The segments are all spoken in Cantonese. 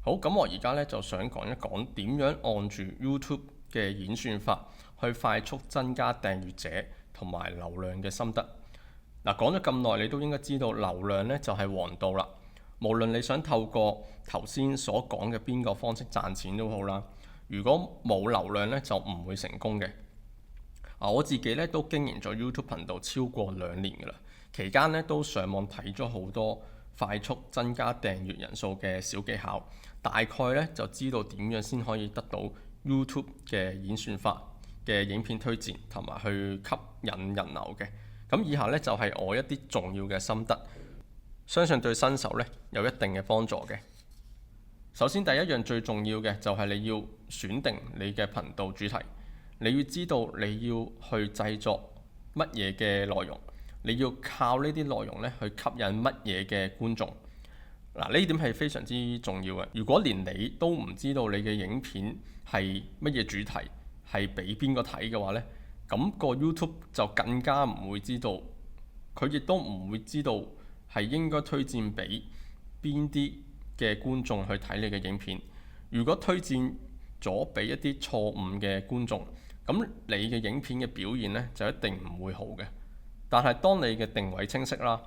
好，咁我而家咧就想講一講點樣按住 YouTube 嘅演算法去快速增加訂閱者同埋流量嘅心得。嗱，講咗咁耐，你都應該知道流量咧就係王道啦。無論你想透過頭先所講嘅邊個方式賺錢都好啦，如果冇流量咧就唔會成功嘅。我自己咧都經營咗 YouTube 頻道超過2年㗎啦，期間咧都上網睇咗好多快速增加訂閱人數嘅小技巧，大概咧就知道點樣先可以得到 YouTube 嘅演算法嘅影片推薦同埋去吸引人流嘅。咁以下咧就係我一啲重要嘅心得，相信對新手咧有一定嘅幫助嘅。首先第一樣最重要嘅就係你要選定你嘅頻道主題，你要知道你要去製作乜嘢嘅內容，你要靠呢啲內容咧去吸引乜嘢嘅觀眾。嗱，呢點係非常之重要嘅。如果連你都唔知道你嘅影片係乜嘢主題，係俾邊個睇嘅話呢，咁個 YouTube 就更加唔會知道，佢亦都唔會知道係應該推薦俾邊啲嘅觀眾去睇你嘅影片。如果推薦咗俾一啲錯誤嘅觀眾，咁你嘅影片嘅表現呢就一定唔會好嘅。但係當你嘅定位清晰啦，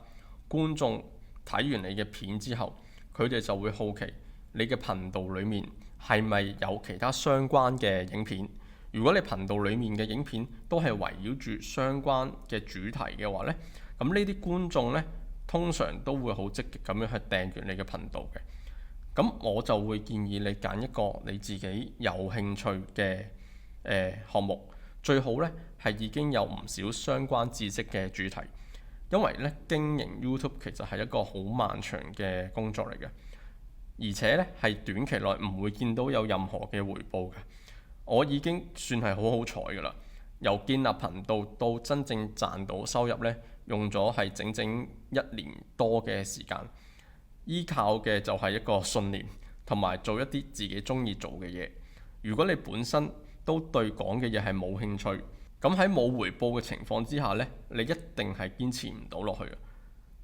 觀眾睇完你嘅片之後，佢哋就會好奇你嘅頻道裡面係咪有其他相關嘅影片。如果你頻道裡面嘅影片都係圍繞住相關嘅主題嘅話呢，咁呢啲觀眾呢通常都會好積極咁樣去訂閱你嘅頻道嘅。咁我就會建議你揀一個你自己有興趣嘅項目，最好呢係已經有唔少相關知識嘅主題，因為咧經營 YouTube 其實係一個好漫長嘅工作嚟嘅，而且咧係短期內唔會見到有任何嘅回報嘅。我已經算係好好彩㗎啦，由建立頻道到真正賺到收入咧，用咗係整整1年多嘅時間，依靠嘅就係一個信念同埋做一啲自己中意做嘅嘢。如果你本身都對講嘅嘢係冇興趣，咁喺冇回報嘅情況之下呢，你一定係堅持唔到落去嘅。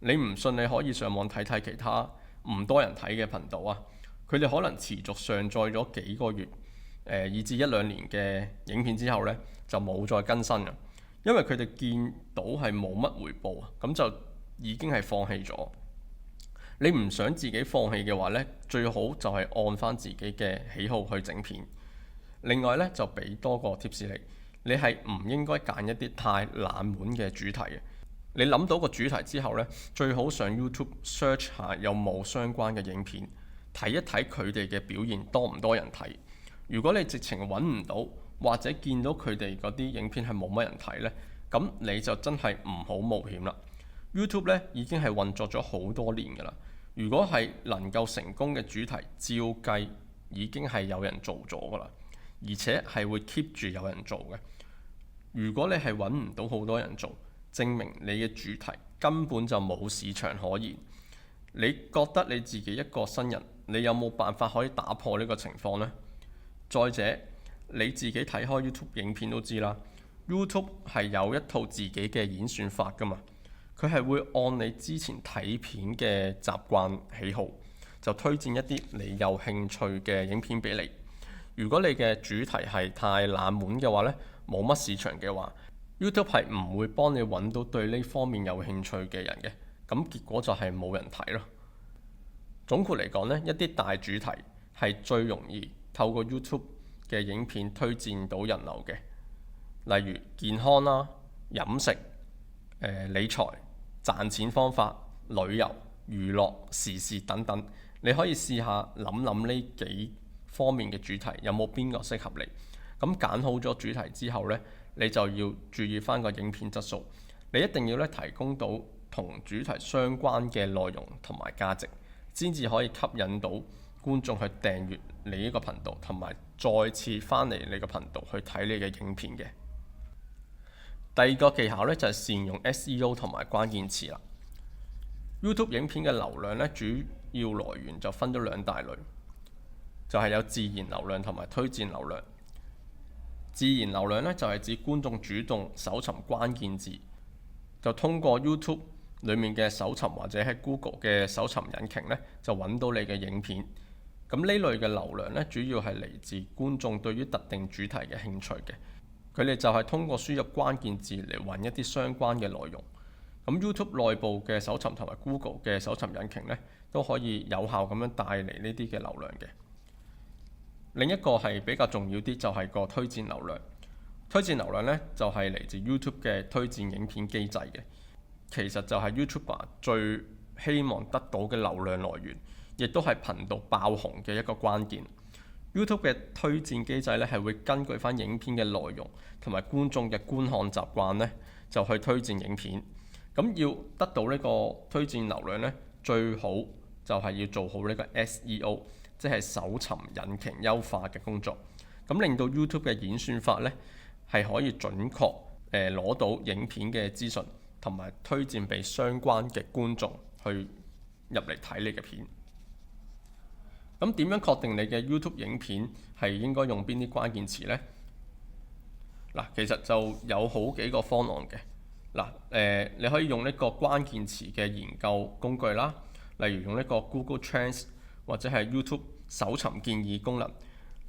你唔信，你可以上網睇睇其他唔多人睇嘅頻道啊，佢哋可能持續上載咗幾個月，以至1-2年嘅影片之後呢，就冇再更新嘅，因為佢哋見到係冇乜回報啊，咁就已經係放棄咗。你唔想自己放棄嘅話呢，最好就係按翻自己嘅喜好去整片。另外呢，就俾多個貼士你係唔應該揀一啲太冷門嘅主題嘅。你諗到個主題之後呢，最好上 YouTube search 下有冇相關嘅影片，睇一睇佢哋嘅表現多唔多人睇。如果你直情揾唔到，或者見到佢哋嗰啲影片係冇乜人睇呢，咁你就真係唔好冒險啦。YouTube 呢已經係運作咗好多年㗎啦。如果係能夠成功嘅主題，照計已經係有人做咗㗎啦，而且係會 keep 住有人做嘅。如果你係揾唔到好多人做，證明你嘅主題根本就冇市場可言。你覺得你自己一個新人，你有冇辦法可以打破呢個情況呢？再者，你自己睇開 YouTube 影片都知啦， YouTube 係有一套自己嘅演算法㗎嘛，佢係會按你之前睇片嘅習慣喜好，就推薦一啲你有興趣嘅影片俾你。如果你嘅主題係太冷門嘅話呢，冇乜市場嘅話， YouTube 係唔會幫你揾到對呢方面有興趣嘅人嘅，咁結果就係冇人睇咯。總括嚟講呢，一啲大主題係最容易透過 YouTube 嘅影片推薦到人流嘅，例如健康啦、飲食、理財、賺錢方法、旅遊、娛樂、時事等等。你可以試下諗諗呢幾方面嘅主題有冇邊個適合你。咁揀好咗主題之後呢，你就要注意翻個影片質素。你一定要咧提供到同主題相關嘅內容同埋價值，先至可以吸引到觀眾去訂閱你呢個頻道，同埋再次翻嚟你個頻道去睇你嘅影片嘅。第二個技巧呢，就係善用 SEO 同埋關鍵詞啦。YouTube 影片嘅流量呢，主要來源就分咗2大類，就係有自然流量同埋推薦流量。自然流量呢，就係指觀眾主動搜尋關鍵字，就通過 YouTube 裡面嘅搜尋或者喺 Google 嘅搜尋引擎呢，就揾到你嘅影片。咁呢類嘅流量呢，主要係嚟自觀眾對於特定主題嘅興趣嘅。佢哋就係通過輸入關鍵字嚟揾一啲相關嘅內容。咁 YouTube 內部嘅搜尋同埋 Google 嘅搜尋引擎呢，都可以有效咁樣帶嚟呢啲嘅流量嘅。另一個係比較重要啲，就係個推薦流量。推薦流量呢，就係嚟自 YouTube 嘅推薦影片機制嘅。其實就係 YouTuber 最希望得到嘅流量來源，亦都係頻道爆紅嘅一個關鍵。YouTube 嘅推薦機制咧，係會根據翻影片嘅內容同埋觀眾嘅觀看習慣咧，就去推薦影片。咁要得到呢個推薦流量咧，最好就係要做好呢個 SEO，即係搜尋引擎優化嘅工作。咁令到 YouTube 嘅演算法咧，係可以準確攞到影片嘅資訊，同埋推薦俾相關嘅觀眾去入嚟睇你嘅片。咁點樣確定你嘅 YouTube 影片係應該用邊啲關鍵詞呢？嗱，其實就有好幾個方案嘅。嗱，你可以用呢個關鍵詞嘅研究工具啦，例如用呢個 Google Trends 或者係 YouTube 搜尋建議功能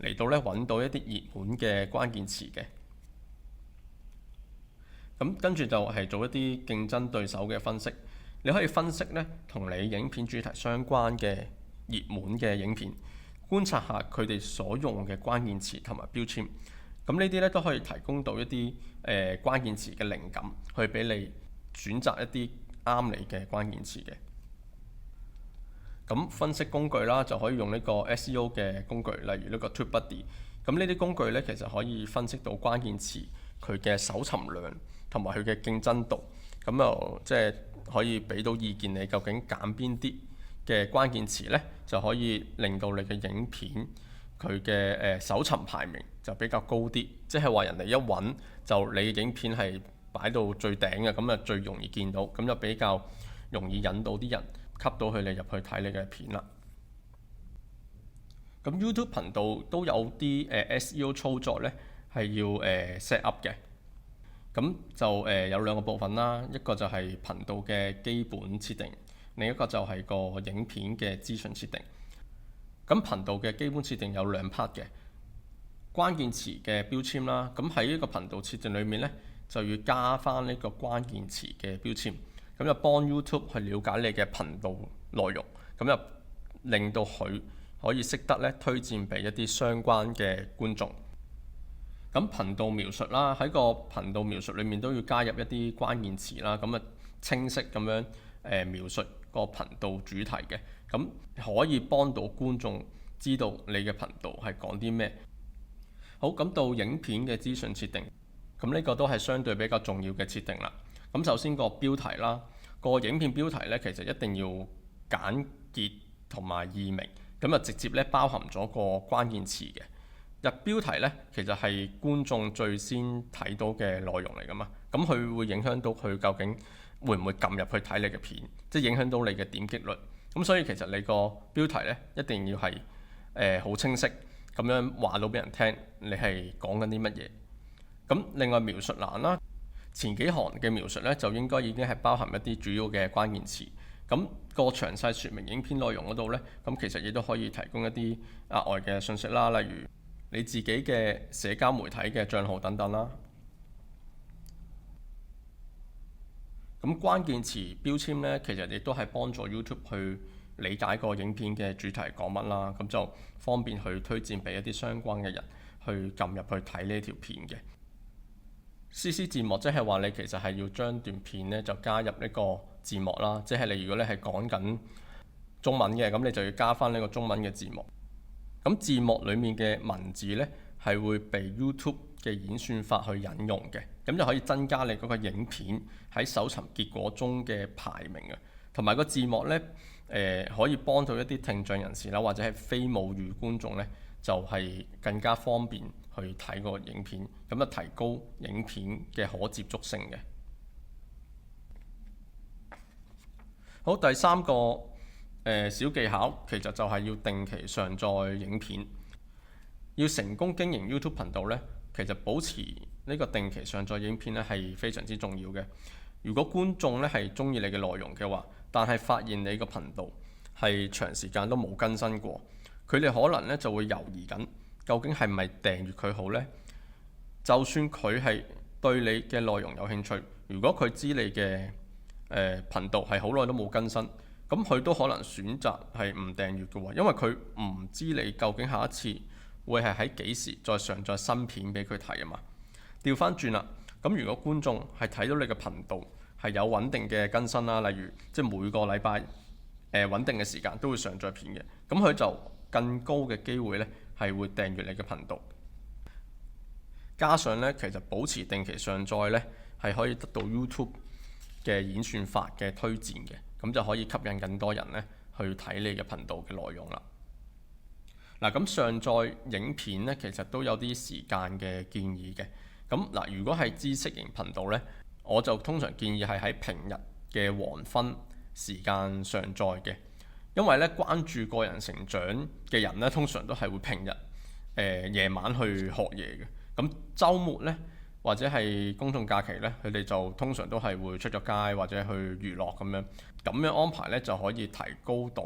嚟到咧揾到一啲熱門嘅關鍵詞嘅。咁跟住就係做一啲競爭對手嘅分析。你可以分析咧同你影片主題相關嘅熱門嘅影片，觀察下佢哋所用嘅關鍵詞同埋標籤。咁呢啲咧都可以提供到一啲關鍵詞嘅靈感，去俾你選擇一啲啱你嘅關鍵詞嘅。咁分析工具啦，就可以用呢個 SEO 嘅工具，例如呢個 TubeBuddy。咁呢啲工具咧，其實可以分析到關鍵詞佢嘅搜尋量同埋佢嘅競爭度。咁就即係可以俾到意見你，究竟揀邊啲嘅關鍵詞呢，就可以令到你嘅影片佢嘅搜尋排名就比較高啲。即係話人哋一揾就你嘅影片係擺到最頂嘅，咁就最容易見到，咁就比較容易引到啲人吸到佢哋入去睇你嘅片啦。咁 YouTube 頻道都有啲SEO 操作呢，係要set up 嘅。咁就有兩個部分啦，一個就係頻道嘅基本設定，另一個就係個影片嘅資訊設定。咁頻道嘅基本設定有兩 part 嘅，關鍵詞嘅標籤啦。咁喺呢個頻道設定裏面呢，就要加翻呢個關鍵詞嘅標籤，咁就幫 YouTube 去了解你嘅頻道內容，咁就令到佢可以識得咧推薦俾一啲相關嘅觀眾。咁頻道描述啦，喺個頻道描述裏面都要加入一啲關鍵詞啦，咁啊清晰咁樣描述個頻道主題嘅，咁可以幫到觀眾知道你嘅頻道係講啲咩。好，咁到影片嘅資訊設定，咁呢個都係相對比較重要嘅設定啦。咁首先個標題啦，個影片標題呢，其實一定要簡潔同埋易明，咁啊直接咧包含咗個關鍵詞嘅。入標題呢，其實係觀眾最先睇到嘅內容嚟㗎嘛，咁佢會影響到佢究竟會唔會撳入去睇你嘅片，即係影響到你嘅點擊率。咁所以其實你個標題呢，一定要係好清晰咁樣話到俾人聽，你係講緊啲乜嘢。咁另外描述欄啦，前幾行嘅描述呢，就應該已經係包含一啲主要嘅關鍵詞。咁個詳細説明影片內容嗰度呢，咁其實亦都可以提供一啲額外嘅信息啦，例如你自己嘅社交媒體嘅帳號等等啦。咁關鍵詞標籤呢，其實亦都係幫助 YouTube 去理解個影片嘅主題講乜啦，咁就方便去推薦俾一啲相關嘅人去撳入去睇呢條片嘅。CC 字幕即係話你其實係要將段片呢就加入呢個字幕啦，即係你如果你係講緊中文嘅，咁你就要加翻呢個中文嘅字幕。咁字幕裡面嘅文字呢，係會被 YouTube 嘅演算法去引用嘅，咁就可以增加你嗰個影片喺搜尋結果中嘅排名啊。同埋個字幕呢，可以幫到一啲聽障人士啦，或者係非母語觀眾呢，就係更加方便去睇個影片，咁就提高影片嘅可接觸性嘅。好，第三個小技巧其實就係要定期上載影片。要成功經營 YouTube 頻道呢，其實保持呢個定期上載影片呢係非常之重要嘅。如果觀眾呢係中意你嘅內容嘅話，但係發現你個頻道係長時間都冇更新過，佢哋可能咧就會猶豫緊，究竟係咪訂閱佢好呢？就算佢係對你嘅內容有興趣，如果佢知你嘅頻道係好耐都冇更新，咁佢都可能選擇係唔訂閱嘅喎，因為佢唔知你究竟下一次會係喺幾時再上載新片俾佢睇啊嘛。調翻轉啦，咁如果觀眾係睇到你嘅頻道係有穩定嘅更新啦，例如即係每個禮拜穩定嘅時間都會上載片嘅，咁佢就更高嘅機會咧係會訂閱你嘅頻道。加上咧，其實保持定期上載咧係可以得到 YouTube 嘅演算法嘅推薦嘅，咁就可以吸引更多人咧去睇你嘅頻道嘅內容啦。嗱，咁上載影片咧，其實都有啲時間嘅建議嘅。咁嗱，如果係知識型頻道咧，我就通常建議係喺平日嘅黃昏時間上載嘅，因為咧關注個人成長嘅人咧，通常都係會平日夜晚去學嘢嘅。咁週末咧或者係公眾假期咧，佢哋就通常都係會出咗街或者去娛樂咁樣安排咧，就可以提高到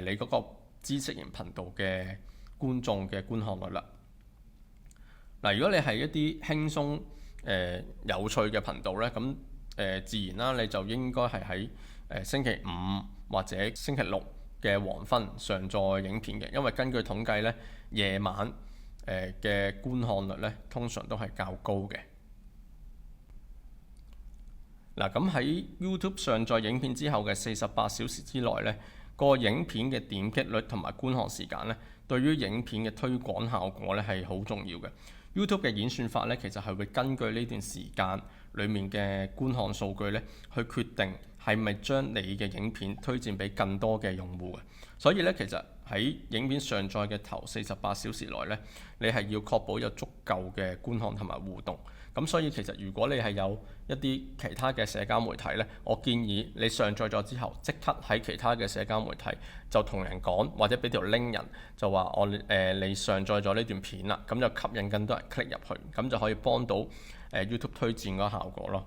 你嗰個知識型頻道嘅觀眾嘅觀看率啦。嗱，如果你係一啲輕鬆有趣嘅頻道咧，咁自然啦，你就應該係喺星期五或者星期六嘅黃昏上載影片嘅，因為根據統計咧，夜晚嘅觀看率咧通常都係較高嘅。嗱，咁喺 YouTube 上載影片之後嘅48小時之內咧，個影片嘅點擊率同埋觀看時間咧，對於影片嘅推廣效果咧係好重要嘅。YouTube 嘅演算法咧，其實係會根據呢段時間裡面嘅觀看數據咧，去決定係咪將你嘅影片推薦俾更多嘅用戶嘅。所以咧，其實喺影片上載嘅頭48小時內咧，你係要確保有足夠嘅觀看同埋互動。咁所以其實如果你係有一啲其他嘅社交媒體咧，我建議你上載咗之後，即刻喺其他嘅社交媒體就同人講，或者俾條 link 人，就話你上載咗呢段片啦，咁就吸引更多人 click 入去，咁就可以幫到YouTube 推薦嗰個效果咯。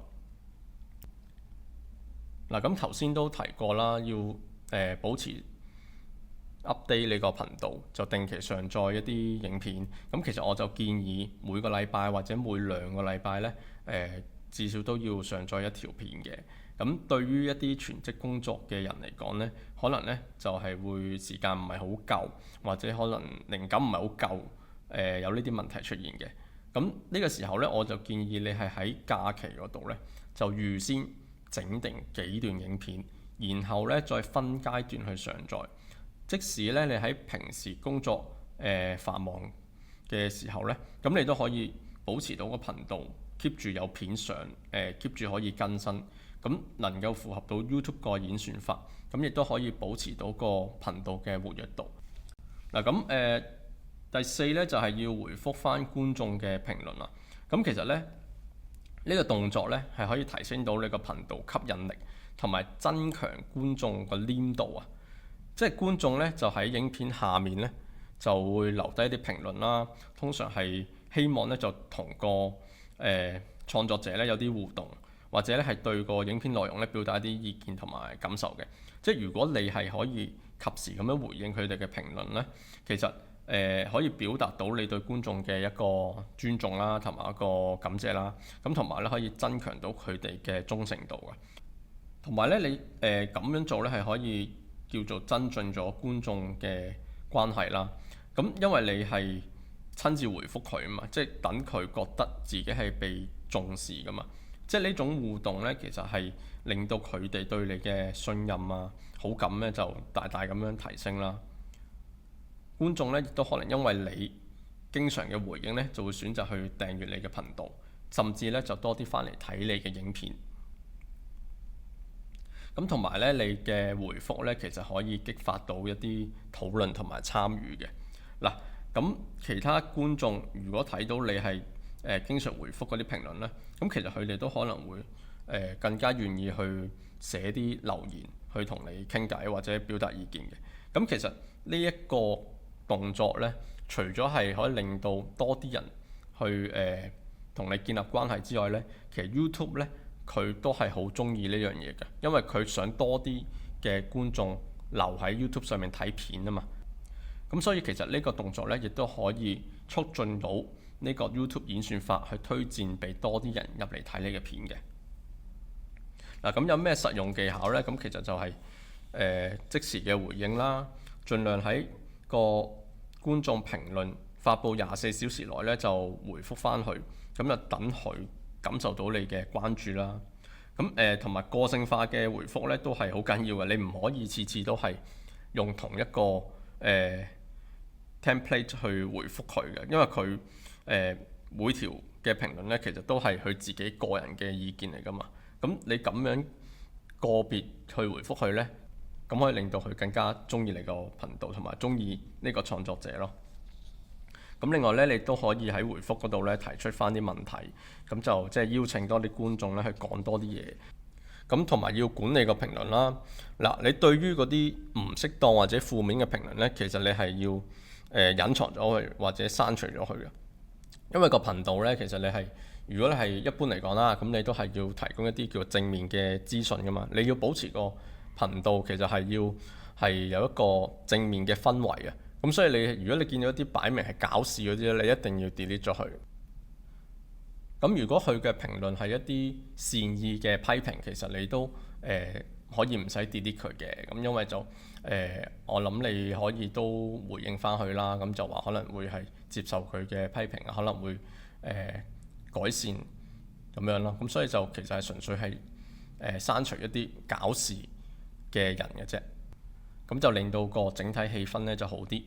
嗱，咁頭先都提過啦，要保持update 你個頻道，就定期上載一啲影片。咁其實我就建議每個禮拜或者每2個禮拜咧，至少都要上載一條片嘅。咁對於一啲全職工作嘅人嚟講咧，可能咧就係會時間唔係好夠，或者可能靈感唔係好夠，有呢啲問題出現嘅。咁呢個時候咧，我就建議你係喺假期嗰度咧，就預先整定幾段影片，然後咧再分階段去上載。即使咧你喺平時工作繁忙嘅時候咧，咁你都可以保持到個頻道 keep 住有片上，keep 住可以更新，咁能夠符合到 YouTube 個演算法，咁亦都可以保持到個頻道嘅活躍度。嗱，咁第四咧就係要回覆翻觀眾嘅評論啦。咁其實咧呢個動作咧係可以提升到你個頻道吸引力，同埋增強觀眾個黏度啊。即係觀眾咧就喺影片下面咧就會留低一啲評論啦，通常係希望咧就同個創作者咧有啲互動，或者咧係對個影片內容咧表達一啲意見同埋感受嘅。即係如果你係可以及時咁樣回應佢哋嘅評論咧，其實可以表達到你對觀眾嘅一個尊重啦，同埋一個感謝啦。咁同埋咧可以增強到佢哋嘅忠誠度嘅。同埋咧你咁樣做咧係可以叫做增進咗觀眾嘅關係啦。咁因為你係親自回覆佢啊嘛，即係等佢覺得自己係被重視噶嘛。即係呢種互動咧，其實係令到佢哋對你嘅信任啊、好感咧就大大咁樣提升啦。觀眾咧亦都可能因為你經常嘅回應咧，就會選擇去訂閱你嘅頻道，甚至咧就多啲翻嚟睇你嘅影片。咁同埋咧，你嘅回覆咧，其實可以激發到一啲討論同埋參與嘅。嗱，咁其他觀眾如果睇到你係經常回覆嗰啲評論咧，咁其實佢哋都可能會更加願意去寫啲留言去同你傾偈或者表達意見嘅。咁其實呢一個動作咧，除咗係可以令到多啲人去同你建立關係之外咧，其實 YouTube 咧，佢都係好中意呢樣嘢嘅，因為佢想多啲嘅觀眾留喺 YouTube 上面睇片啊嘛。咁所以其實呢個動作呢，亦都可以促進到呢個 YouTube 演算法去推薦俾多啲人入嚟睇你嘅片嘅。嗱，咁有咩實用技巧呢？咁其實就係、即時嘅回應啦，盡量喺個觀眾評論發布24小時內呢就回覆返去，咁就等佢感受到你嘅關注啦。咁同埋個性化嘅回覆呢都係好緊要嘅，你唔可以次次都係用同一個template 去回覆佢嘅，因為佢每條嘅評論呢其實都係佢自己個人嘅意見嚟㗎嘛。咁你咁樣個別去回覆佢呢，咁可以令到佢更加中意你個頻道同埋中意呢個創作者咯。咁另外呢，你都可以喺回覆嗰度呢提出返啲問題，咁就即係邀請多啲觀眾呢去講多啲嘢。咁同埋要管理個評論啦。嗱，你對於嗰啲唔適當或者負面嘅評論呢，其實你係要隱藏咗佢或者刪除咗佢嘅。因為個頻道呢，其實你係如果你係一般嚟講啦，咁你都係要提供一啲叫正面嘅資訊㗎嘛。你要保持個頻道其實係有一個正面嘅氛圍啊。咁所以如果你見到一啲擺明係搞事嗰啲咧，你一定要 delete 咗佢。咁如果佢嘅評論係一啲善意嘅批評，其實你都可以唔使 delete 佢嘅。咁因為就我諗你可以都回應返佢啦。咁就話可能會係接受佢嘅批評啊，可能會改善咁樣咯。咁所以就其實係純粹係刪除一啲搞事嘅人嘅啫。咁就令到個整體氣氛咧就好啲。